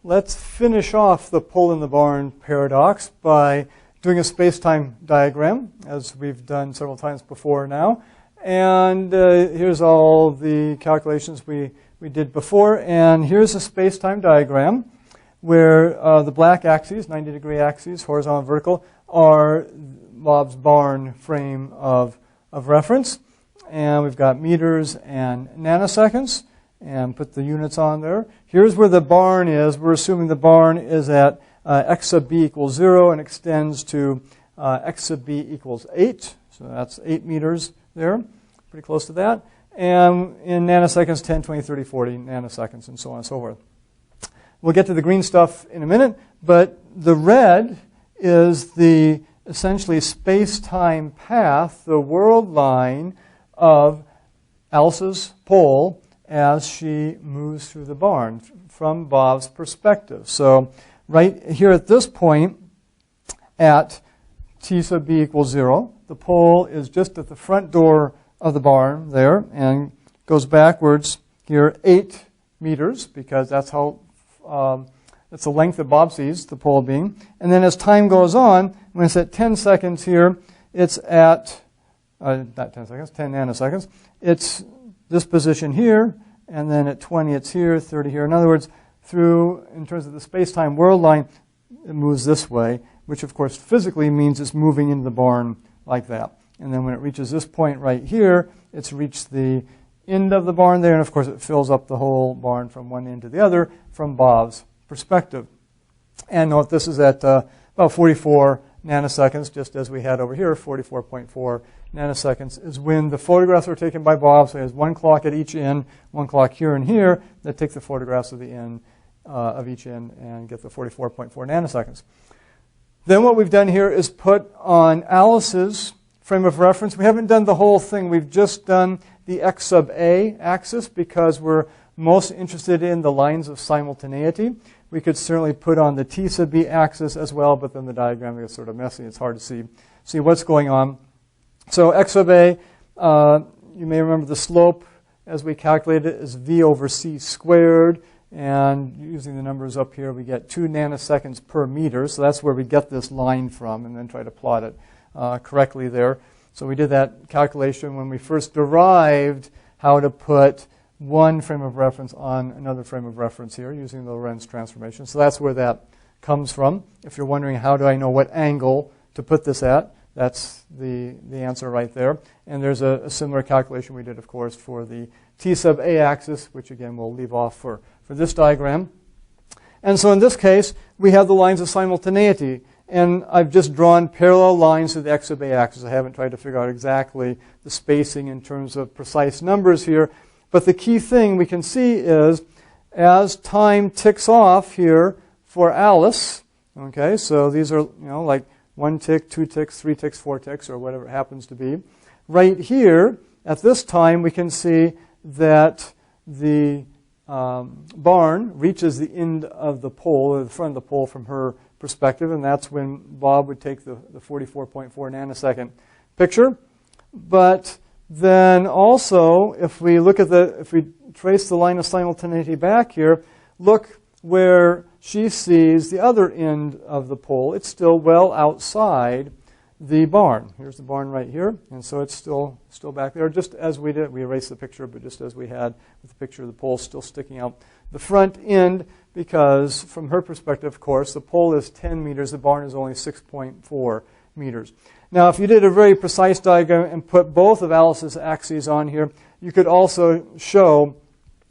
let's finish off the pull in the barn paradox by doing a space-time diagram, as we've done several times before now. And here's all the calculations we did before. And here's a space-time diagram where the black axes, 90-degree axes, horizontal and vertical, are Bob's barn frame of reference. And we've got meters and nanoseconds, and put the units on there. Here's where the barn is. We're assuming the barn is at x sub b equals 0 and extends to x sub b equals 8. So that's 8 meters there, pretty close to that. And in nanoseconds, 10, 20, 30, 40 nanoseconds, and so on and so forth. We'll get to the green stuff in a minute, but the red is the essentially space-time path, the world line of Alice's pole as she moves through the barn from Bob's perspective. So right here at this point, at t sub b equals 0, the pole is just at the front door of the barn there and goes backwards here 8 meters, because that's how that's the length that Bob sees the pole being. And then as time goes on, when it's at 10 seconds here, it's at not 10 seconds, 10 nanoseconds. It's this position here, and then at 20 it's here, 30 here. In other words, in terms of the space-time world line, it moves this way, which of course physically means it's moving into the barn like that. And then when it reaches this point right here, it's reached the end of the barn there, and of course it fills up the whole barn from one end to the other from Bob's perspective. And note this is at about 44 nanoseconds, just as we had over here, 44.4 nanoseconds is when the photographs are taken by Bob. So he has one clock at each end, one clock here and here, that take the photographs of the end of each end and get the 44.4 nanoseconds. Then what we've done here is put on Alice's frame of reference. We haven't done the whole thing. We've just done the x sub a axis because we're most interested in the lines of simultaneity. We could certainly put on the t sub b axis as well, but then the diagram gets sort of messy. It's hard to see what's going on. So x sub a, you may remember the slope as we calculated it is v over c squared. And using the numbers up here, we get 2 nanoseconds per meter. So that's where we get this line from, and then try to plot it correctly there. So we did that calculation when we first derived how to put one frame of reference on another frame of reference here using the Lorentz transformation. So that's where that comes from. If you're wondering how do I know what angle to put this at, that's the answer right there. And there's a similar calculation we did, of course, for the t sub a axis, which again we'll leave off for this diagram. And so in this case, we have the lines of simultaneity. And I've just drawn parallel lines to the x sub a axis. I haven't tried to figure out exactly the spacing in terms of precise numbers here. But the key thing we can see is as time ticks off here for Alice, okay, so these are like 1 tick, 2 ticks, 3 ticks, 4 ticks, or whatever it happens to be. Right here, at this time, we can see that the barn reaches the end of the pole, or the front of the pole from her perspective, and that's when Bob would take the 44.4 nanosecond picture. But then also, if we look at if we trace the line of simultaneity back here, look where she sees the other end of the pole. It's still well outside the barn. Here's the barn right here, and so it's still back there, just as we did. We erased the picture, but just as we had with the picture of the pole still sticking out the front end, because from her perspective, of course, the pole is 10 meters, the barn is only 6.4 meters. Now, if you did a very precise diagram and put both of Alice's axes on here, you could also show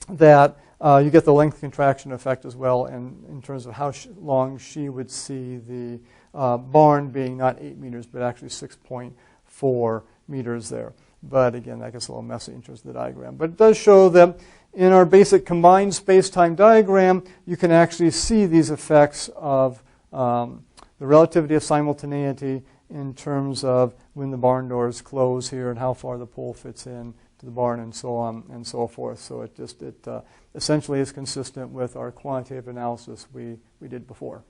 that you get the length contraction effect as well, and in terms of how long she would see the barn being not 8 meters, but actually 6.4 meters there. But again, that gets a little messy in terms of the diagram. But it does show that in our basic combined space-time diagram, you can actually see these effects of the relativity of simultaneity in terms of when the barn doors close here and how far the pole fits in to the barn and so on and so forth. So it essentially is consistent with our quantitative analysis we did before.